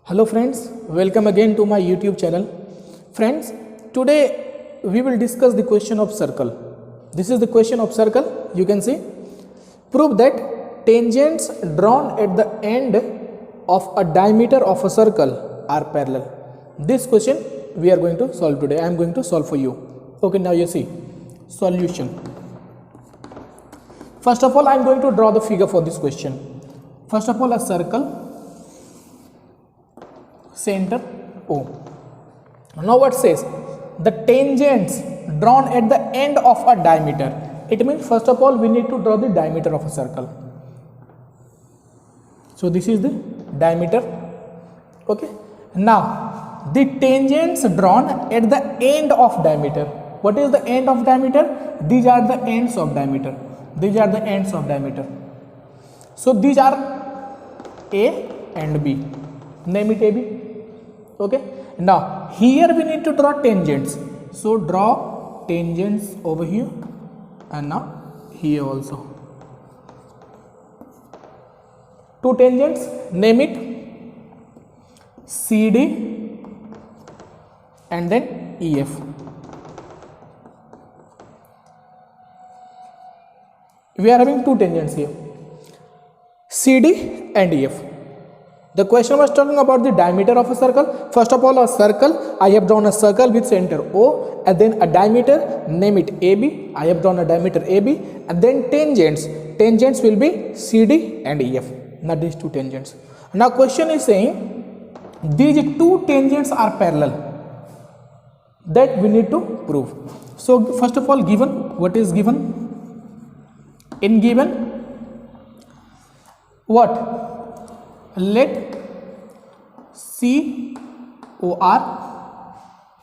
Hello friends, welcome again to my YouTube channel. Friends, today we will discuss the question of circle. This is the question of circle. You can see. Prove that tangents drawn at the end of a diameter of a circle are parallel. This question we are going to solve today. I am going to solve for you. Okay, now you see. Solution. First of all, I am going to draw the figure for this question. First of all, a circle. Center O. Now what says? The tangents drawn at the end of a diameter. It means first of all we need to draw the diameter of a circle. So this is the diameter. Okay. Now the tangents drawn at the end of diameter. What is the end of diameter? These are the ends of diameter. These are the ends of diameter. So these are A and B. Name it AB. Okay. Now here we need to draw tangents. So draw tangents over here and now here also. Two tangents. Name it CD and then EF. We are having two tangents here, CD and EF. The question was talking about the diameter of a circle. First of all, a circle. I have drawn a circle with center O and then a diameter. Name it AB. I have drawn a diameter AB and then tangents. Tangents will be CD and EF. Not these two tangents. Now question is saying these two tangents are parallel. That we need to prove. So first of all, given, what is given? In given, what? Let COR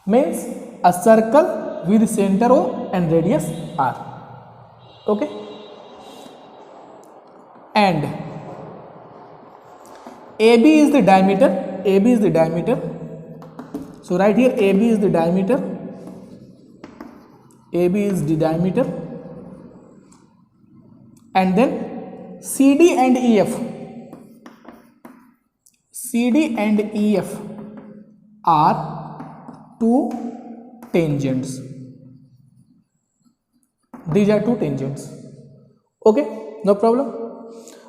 means a circle with center O and radius R. Okay. And AB is the diameter. AB is the diameter. So right here AB is the diameter. AB is the diameter. And then CD and EF. CD and EF are two tangents. These are two tangents. Okay, no problem.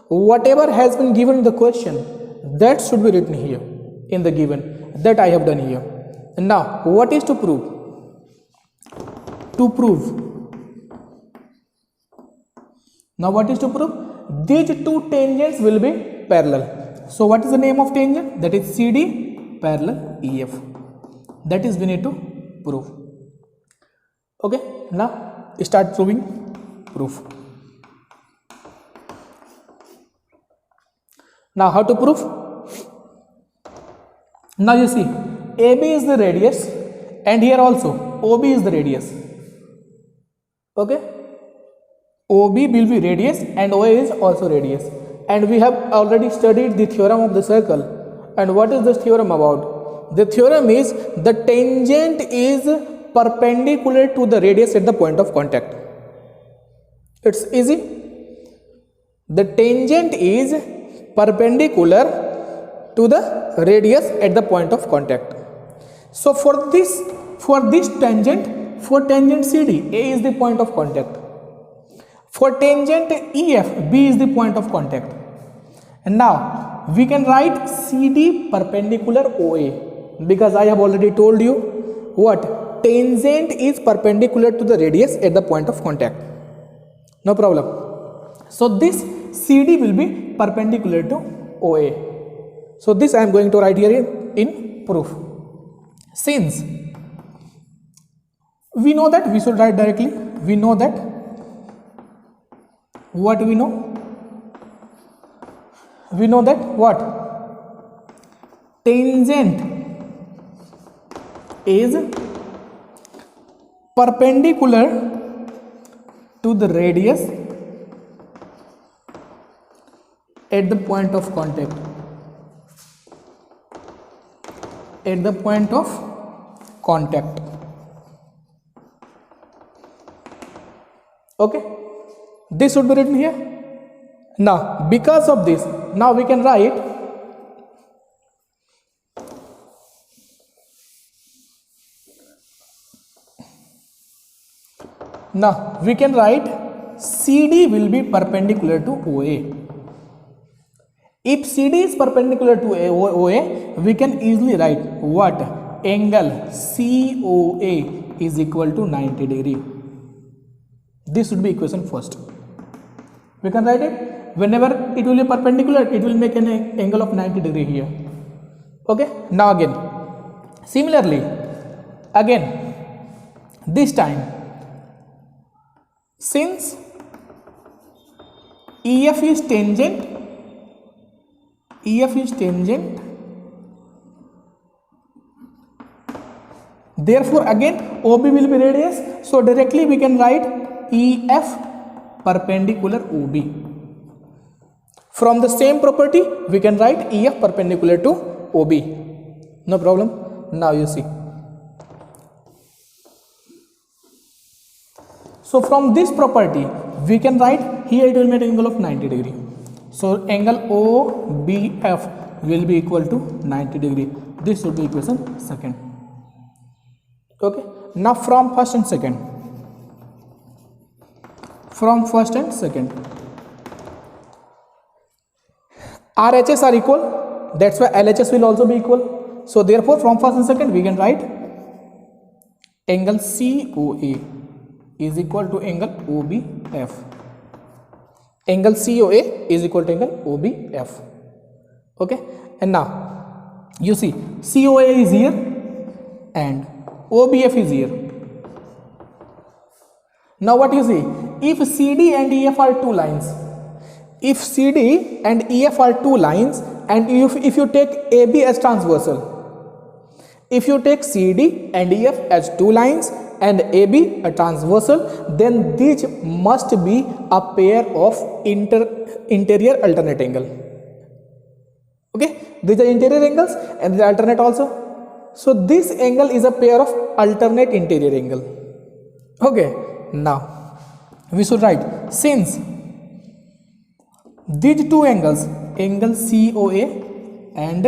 Whatever has been given in the question, that should be written here in the given. That I have done here. And now, what is to prove? To prove. Now, what is to prove? These two tangents will be parallel. So what is the name of tangent? That is CD parallel EF. That is we need to prove. Okay. Now start proving proof. Now how to prove? Now you see AB is the radius and here also OB is the radius. Okay. OB will be radius and OA is also radius. And we have already studied the theorem of the circle. And what is this theorem about? The theorem is the tangent is perpendicular to the radius at the point of contact. It's easy. The tangent is perpendicular to the radius at the point of contact. So for this tangent, for tangent CD, A is the point of contact. For tangent EF, B is the point of contact. And now we can write CD perpendicular OA because I have already told you what? Tangent is perpendicular to the radius at the point of contact. No problem. So this CD will be perpendicular to OA. So this I am going to write here in proof. Since we know that, we should write directly. We know that. What we know? We know that what? Tangent is perpendicular to the radius at the point of contact. At the point of contact. Okay. This should be written here. Now, because of this, now we can write Now we can write CD will be perpendicular to OA. If CD is perpendicular to OA, we can easily write what? Angle COA is equal to 90 degree. This would be equation first. We can write it. Whenever it will be perpendicular, it will make an angle of 90 degree here. Okay. Now again, similarly, again, this time, since EF is tangent, therefore again OB will be radius, so directly we can write EF perpendicular OB. From the same property we can write EF perpendicular to OB. No problem. Now you see. So from this property we can write here it will make an angle of 90 degree. So angle OBF will be equal to 90 degree. This would be equation second. Okay. Now from first and second. RHS are equal. That's why LHS will also be equal. So therefore from first and second we can write angle COA is equal to angle OBF. Angle COA is equal to angle OBF. Okay. And now you see COA is here and OBF is here. Now what you see? If CD and EF are two lines, and if you take AB as transversal, if you take CD and EF as two lines and AB a transversal, then these must be a pair of interior alternate angle. Okay, these are interior angles and the alternate also. So this angle is a pair of alternate interior angle. Okay, now we should write, since these two angles, angle COA and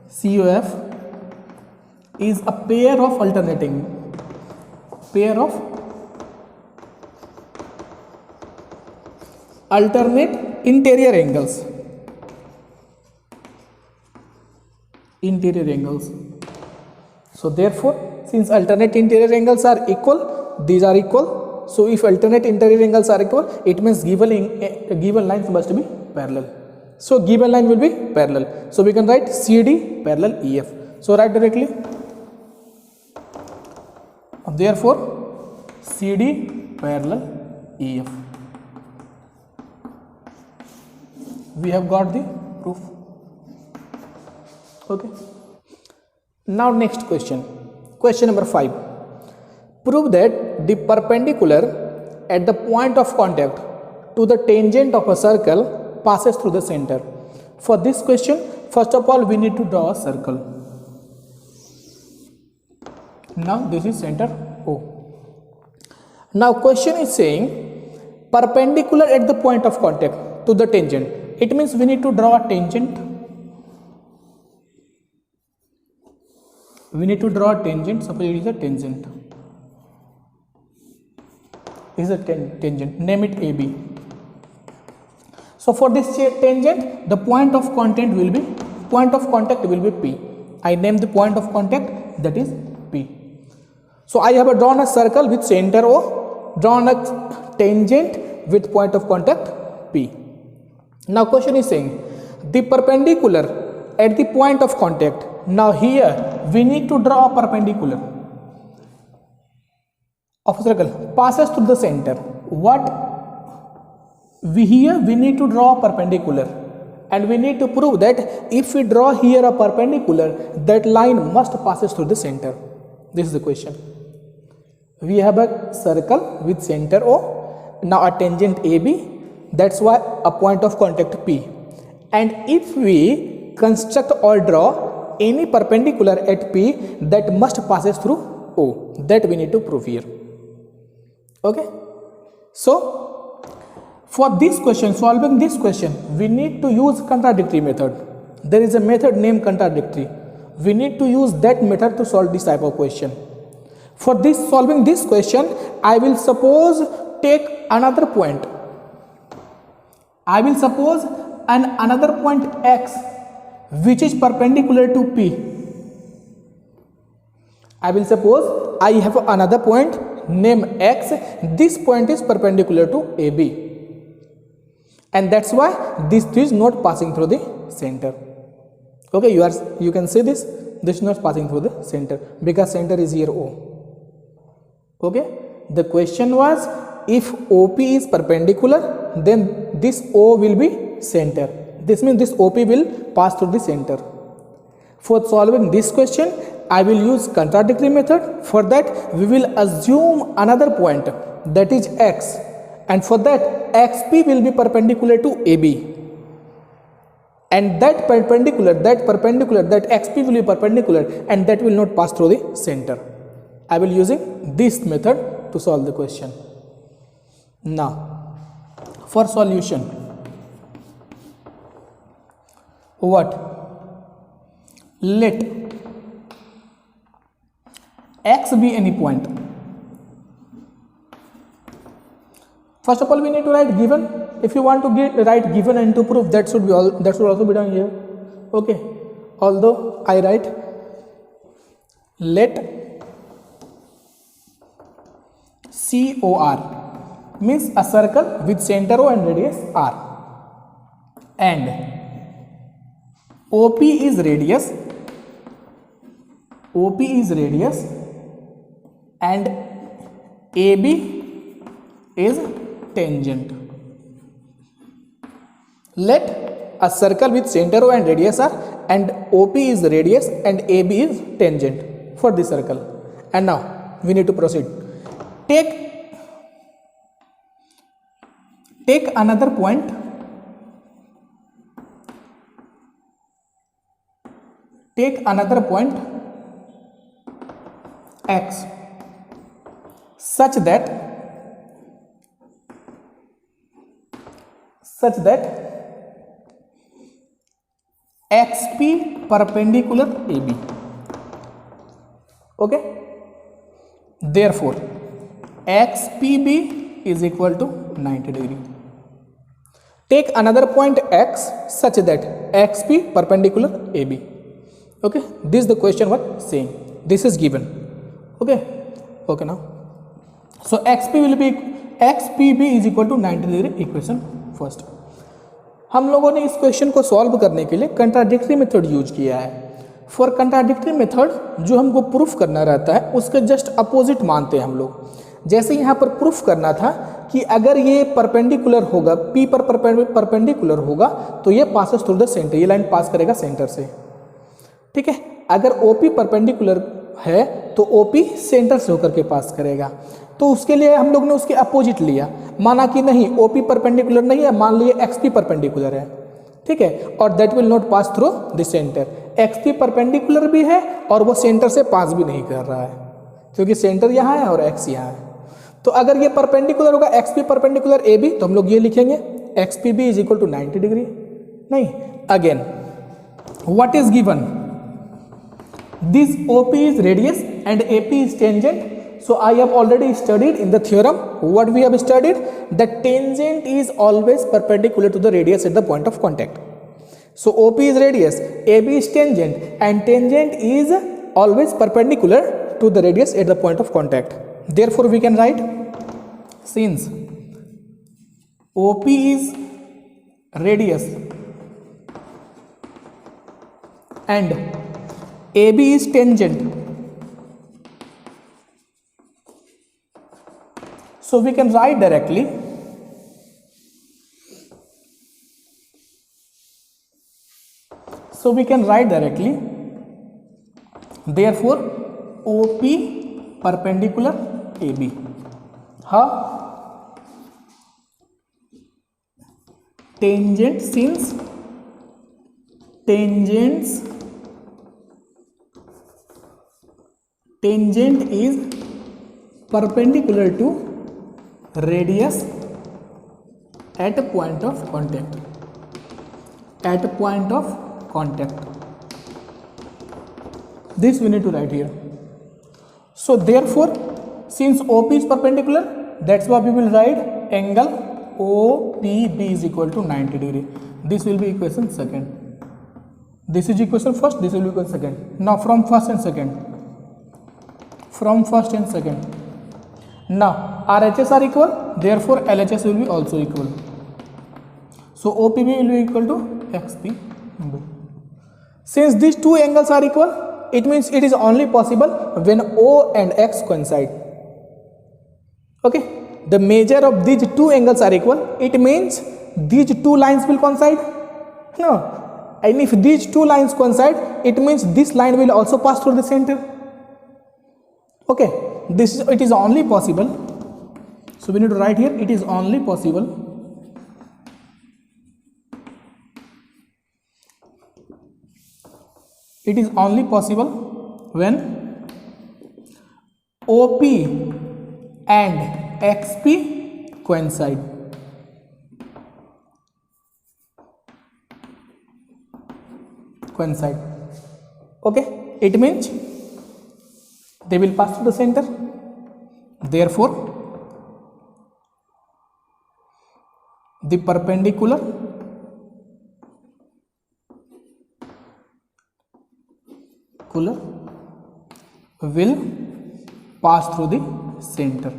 COF is a pair of alternate interior angles. So therefore, since alternate interior angles are equal, these are equal. So if alternate interior angles are equal, it means given lines must be parallel. So given line will be parallel. So we can write CD parallel EF. So write directly. Therefore CD parallel EF. We have got the proof. Okay. Now next question. Question number 5. Prove that the perpendicular at the point of contact to the tangent of a circle passes through the center. For this question, first of all, we need to draw a circle. Now this is center O. Now question is saying perpendicular at the point of contact to the tangent. It means we need to draw a tangent. Suppose it is a tangent. Name it AB. So for this tangent, the point of contact will be P. I name the point of contact, that is P. So I have drawn a circle with center O, drawn a tangent with point of contact P. Now question is saying the perpendicular at the point of contact. Now here we need to draw a perpendicular of a circle passes through the center. Here we need to draw a perpendicular, and we need to prove that if we draw here a perpendicular, that line must passes through the center. This is the question. We have a circle with center O, now a tangent AB, that's why a point of contact P. And if we construct or draw any perpendicular at P, that must passes through O. That we need to prove here. Okay. So for this question, solving this question, we need to use contradictory method. There is a method named contradictory. We need to use that method to solve this type of question. For this solving this question, I will suppose take another point. I will suppose another point x which is perpendicular to P. I will suppose I have another point named x. This point is perpendicular to AB, and that's why this is not passing through the center. Okay, you can see this is not passing through the center because center is here O. Okay, the question was if OP is perpendicular, then this O will be center. This means this OP will pass through the center. For solving this question, I will use contradictory method. For that, we will assume another point, that is x, and for that XP will be perpendicular to AB, and that XP will be perpendicular, and that will not pass through the center. I will using this method to solve the question. Now, for solution, what? Let x be any point. First of all, we need to write given. If you want to write given and to prove, that should also be done here. Okay. Although I write let COR means a circle with center O and radius R, and OP is radius. OP is radius and AB is tangent. Let a circle with center O and radius R, and OP is radius and AB is tangent for this circle. And now we need to proceed. Take another point. Take another point x such that XP perpendicular AB. Okay. Therefore, XPB is equal to 90 degree. Take another point x such that XP perpendicular AB. Okay. This is the question what saying. This is given. Okay. Okay now. So XPB is equal to 90 degree equation first. हम लोगों ने इस question को solve करने के लिए contradictory method use किया है. फॉर कंट्राडिक्टरी मेथड जो हमको प्रूफ करना रहता है उसके जस्ट अपोजिट मानते हैं हम लोग. जैसे यहाँ पर प्रूफ करना था कि अगर ये परपेंडिकुलर होगा, P पर परपेंडिकुलर होगा तो ये पासेस थ्रू द सेंटर, ये लाइन पास करेगा सेंटर से. ठीक है. अगर OP परपेंडिकुलर है तो OP सेंटर से होकर के पास करेगा. तो उसके लिए हम लोग ने उसके अपोजिट लिया, माना कि नहीं OP परपेंडिकुलर नहीं है, मान लिए XP परपेंडिकुलर है. ठीक है. और that will not pass through the centre. XP perpendicular भी है और वो सेंटर से पास भी नहीं कर रहा है क्योंकि सेंटर यहाँ है और X यहाँ है. तो अगर ये परपेंडिकुलर होगा XP परपेंडिकुलर AB तो हम लोग ये लिखेंगे XPB is equal to 90 degree. नहीं, again what is given, this OP is radius and AP is tangent. So I have already studied in the theorem. What we have studied, that tangent is always perpendicular to the radius at the point of contact. So OP is radius, AB is tangent, and tangent is always perpendicular to the radius at the point of contact. Therefore we can write, since OP is radius and AB is tangent, so we can write directly therefore OP perpendicular AB. How? Tangent, since tangent is perpendicular to radius at a point of contact. This we need to write here. So therefore, since OP is perpendicular, that's why we will write angle OPB is equal to 90 degree. This will be equation second. This is equation first, this will be equation second. Now from first and second. Now RHS are equal, therefore LHS will be also equal. So OPB will be equal to XPB. Since these two angles are equal, it means it is only possible when O and X coincide. Okay, the measure of these two angles are equal. It means these two lines will coincide? No. And if these two lines coincide, it means this line will also pass through the center. Okay, it is only possible. So we need to write here, it is only possible when OP and XP coincide. Okay, it means they will pass through the center. Therefore, the perpendicular will pass through the center.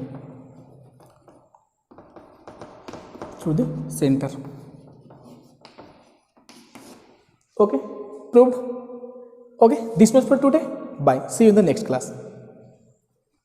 Okay, proved. Okay, this much for today. Bye. See you in the next class.